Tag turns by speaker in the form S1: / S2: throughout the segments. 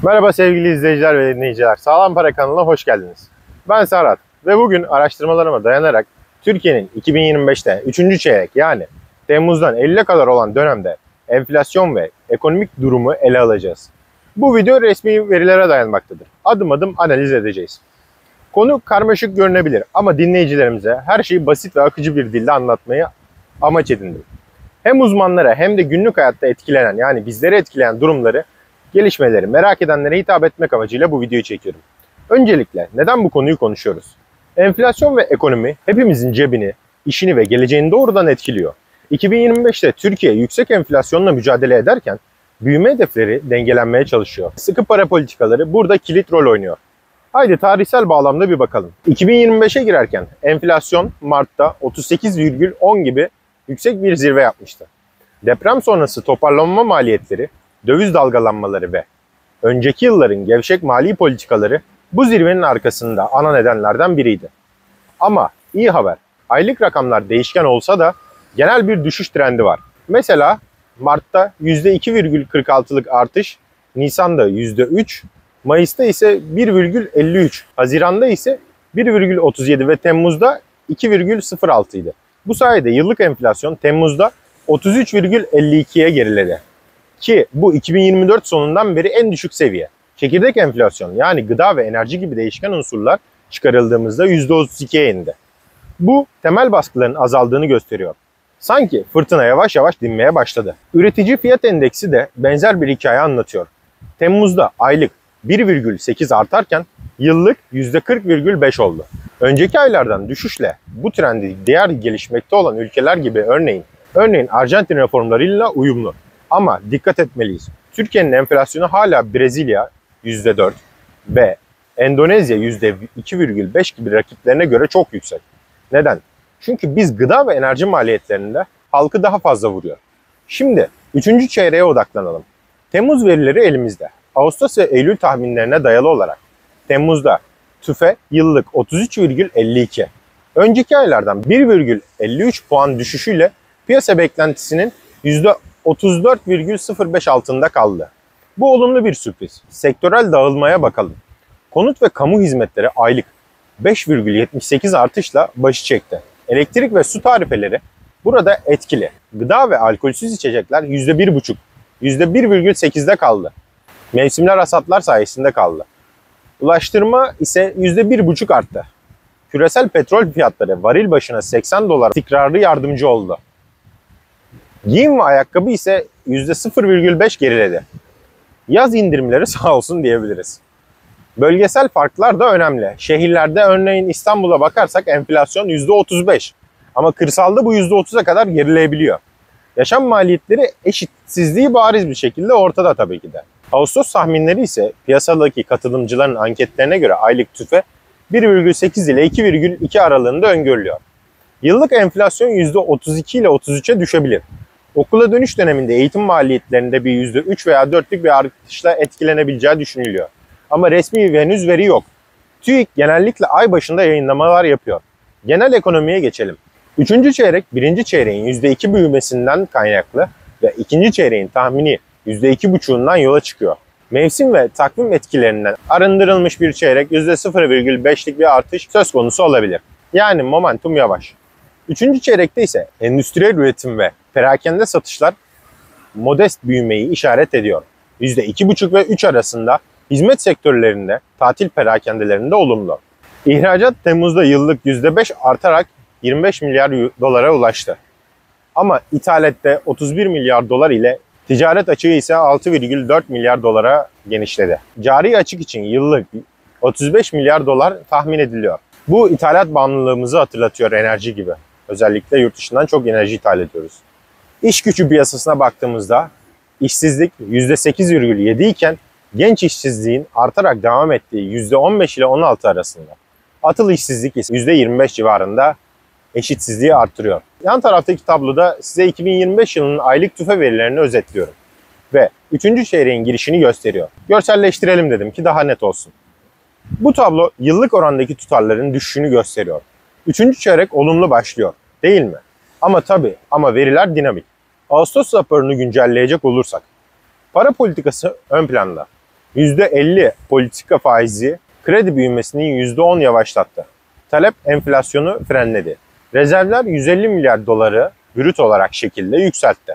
S1: Merhaba sevgili izleyiciler ve dinleyiciler. Sağlam Para kanalına hoş geldiniz. Ben Serhat ve bugün araştırmalarıma dayanarak Türkiye'nin 2025'te 3. çeyrek yani Temmuz'dan Eylül'e kadar olan dönemde enflasyon ve ekonomik durumu ele alacağız. Bu video resmi verilere dayanmaktadır. Adım adım analiz edeceğiz. Konu karmaşık görünebilir ama dinleyicilerimize her şeyi basit ve akıcı bir dilde anlatmayı amaç edindim. Hem uzmanlara hem de günlük hayatta etkilenen yani bizleri etkileyen durumları, gelişmeleri merak edenlere hitap etmek amacıyla bu videoyu çekiyorum. Öncelikle neden bu konuyu konuşuyoruz? Enflasyon ve ekonomi hepimizin cebini, işini ve geleceğini doğrudan etkiliyor. 2025'te Türkiye yüksek enflasyonla mücadele ederken büyüme hedefleri dengelenmeye çalışıyor. Sıkı para politikaları burada kilit rol oynuyor. Haydi tarihsel bağlamda bir bakalım. 2025'e girerken enflasyon Mart'ta 38,10 gibi yüksek bir zirve yapmıştı. Deprem sonrası toparlanma maliyetleri, döviz dalgalanmaları ve önceki yılların gevşek mali politikaları bu zirvenin arkasında ana nedenlerden biriydi. Ama iyi haber, aylık rakamlar değişken olsa da genel bir düşüş trendi var. Mesela Mart'ta %2,46'lık artış, Nisan'da %3, Mayıs'ta ise 1,53, Haziran'da ise 1,37 ve Temmuz'da 2,06 idi. Bu sayede yıllık enflasyon Temmuz'da 33,52'ye geriledi. Ki bu 2024 sonundan beri en düşük seviye. Çekirdek enflasyon yani gıda ve enerji gibi değişken unsurlar çıkarıldığımızda %32'ye indi. Bu temel baskıların azaldığını gösteriyor. Sanki fırtına yavaş yavaş dinmeye başladı. Üretici fiyat endeksi de benzer bir hikaye anlatıyor. Temmuz'da aylık 1,8 artarken yıllık %40,5 oldu. Önceki aylardan düşüşle bu trendi diğer gelişmekte olan ülkeler gibi örneğin Arjantin reformlarıyla uyumlu. Ama dikkat etmeliyiz. Türkiye'nin enflasyonu hala Brezilya %4 ve Endonezya %2,5 gibi rakiplerine göre çok yüksek. Neden? Çünkü biz gıda ve enerji maliyetlerinde halkı daha fazla vuruyor. Şimdi 3. çeyreğe odaklanalım. Temmuz verileri elimizde. Ağustos ve Eylül tahminlerine dayalı olarak Temmuz'da TÜFE yıllık 33,52. Önceki aylardan 1,53 puan düşüşüyle piyasa beklentisinin %34,05 altında kaldı. Bu olumlu bir sürpriz. Sektörel dağılmaya bakalım. Konut ve kamu hizmetleri aylık 5,78 artışla başı çekti. Elektrik ve su tarifeleri burada etkili. Gıda ve alkolsüz içecekler %1,5, %1,8'de kaldı. Mevsimler hasatlar sayesinde kaldı. Ulaştırma ise %1,5 arttı. Küresel petrol fiyatları varil başına 80 dolar istikrarlı yardımcı oldu. Giyim ve ayakkabı ise %0,5 geriledi. Yaz indirimleri sağ olsun diyebiliriz. Bölgesel farklar da önemli. Şehirlerde örneğin İstanbul'a bakarsak enflasyon %35. Ama kırsalda bu %30'a kadar gerileyebiliyor. Yaşam maliyetleri eşitsizliği bariz bir şekilde ortada tabii ki de. Ağustos tahminleri ise piyasadaki katılımcıların anketlerine göre aylık TÜFE 1,8 ile 2,2 aralığında öngörülüyor. Yıllık enflasyon %32 ile 33'e düşebilir. Okula dönüş döneminde eğitim maliyetlerinde bir %3 veya 4'lük bir artışla etkilenebileceği düşünülüyor. Ama resmi ve henüz veri yok. TÜİK genellikle ay başında yayınlamalar yapıyor. Genel ekonomiye geçelim. 3. çeyrek 1. çeyreğin %2 büyümesinden kaynaklı ve 2. çeyreğin tahmini %2,5'undan yola çıkıyor. Mevsim ve takvim etkilerinden arındırılmış bir çeyrek %0,5'lik bir artış söz konusu olabilir. Yani momentum yavaş. 3. çeyrekte ise endüstriyel üretim ve perakende satışlar modest büyümeyi işaret ediyor. %2,5 ve 3 arasında hizmet sektörlerinde, tatil perakendelerinde olumlu. İhracat Temmuz'da yıllık %5 artarak 25 milyar dolara ulaştı. Ama ithalatte 31 milyar dolar ile ticaret açığı ise 6,4 milyar dolara genişledi. Cari açık için yıllık 35 milyar dolar tahmin ediliyor. Bu ithalat bağımlılığımızı hatırlatıyor enerji gibi. Özellikle yurt dışından çok enerji ithal ediyoruz. İş gücü piyasasına baktığımızda işsizlik %8,7 iken genç işsizliğin artarak devam ettiği %15 ile 16 arasında. Atıl işsizlik ise %25 civarında eşitsizliği arttırıyor. Yan taraftaki tabloda size 2025 yılının aylık TÜFE verilerini özetliyorum. Ve 3. çeyreğin girişini gösteriyor. Görselleştirelim dedim ki daha net olsun. Bu tablo yıllık orandaki tutarların düşüşünü gösteriyor. 3. çeyrek olumlu başlıyor, değil mi? Ama veriler dinamik. Ağustos raporunu güncelleyecek olursak, para politikası ön planda. %50 politika faizi kredi büyümesini %10 yavaşlattı. Talep enflasyonu frenledi. Rezervler 150 milyar doları brüt olarak şekilde yükseltti.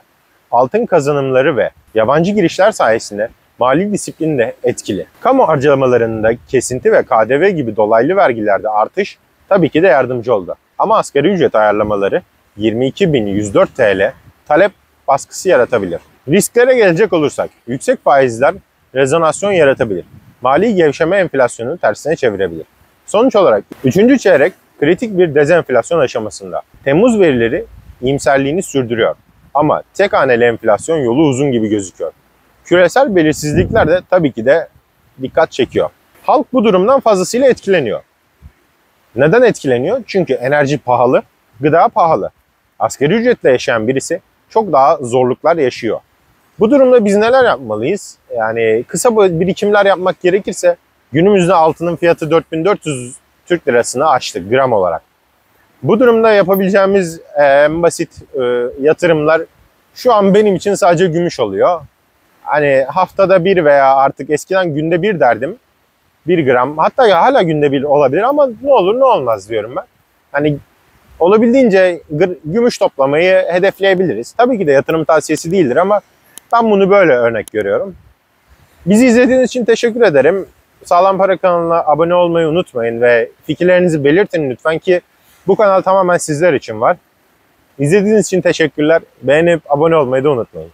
S1: Altın kazanımları ve yabancı girişler sayesinde mali disiplin de etkili. Kamu harcamalarında kesinti ve KDV gibi dolaylı vergilerde artış tabii ki de yardımcı oldu. Ama asgari ücret ayarlamaları 22.104 TL talep baskısı yaratabilir. Risklere gelecek olursak, yüksek faizler rezonasyon yaratabilir. Mali gevşeme enflasyonu tersine çevirebilir. Sonuç olarak 3. çeyrek kritik bir dezenflasyon aşamasında. Temmuz verileri iyimserliğini sürdürüyor. Ama tek haneli enflasyon yolu uzun gibi gözüküyor. Küresel belirsizlikler de tabii ki de dikkat çekiyor. Halk bu durumdan fazlasıyla etkileniyor. Neden etkileniyor? Çünkü enerji pahalı, gıda pahalı. Asgari ücretle yaşayan birisi çok daha zorluklar yaşıyor. Bu durumda biz neler yapmalıyız? Yani kısa birikimler yapmak gerekirse günümüzde altının fiyatı 4400 Türk lirasını aştı gram olarak. Bu durumda yapabileceğimiz en basit yatırımlar şu an benim için sadece gümüş oluyor. Hani haftada bir veya artık eskiden günde bir derdim. 1 gram, hatta hala günde bir olabilir ama ne olur ne olmaz diyorum ben. Hani olabildiğince gümüş toplamayı hedefleyebiliriz. Tabii ki de yatırım tavsiyesi değildir ama ben bunu böyle örnek görüyorum. Bizi izlediğiniz için teşekkür ederim. Sağlam Para kanalına abone olmayı unutmayın ve fikirlerinizi belirtin lütfen ki bu kanal tamamen sizler için var. İzlediğiniz için teşekkürler. Beğenip abone olmayı da unutmayın.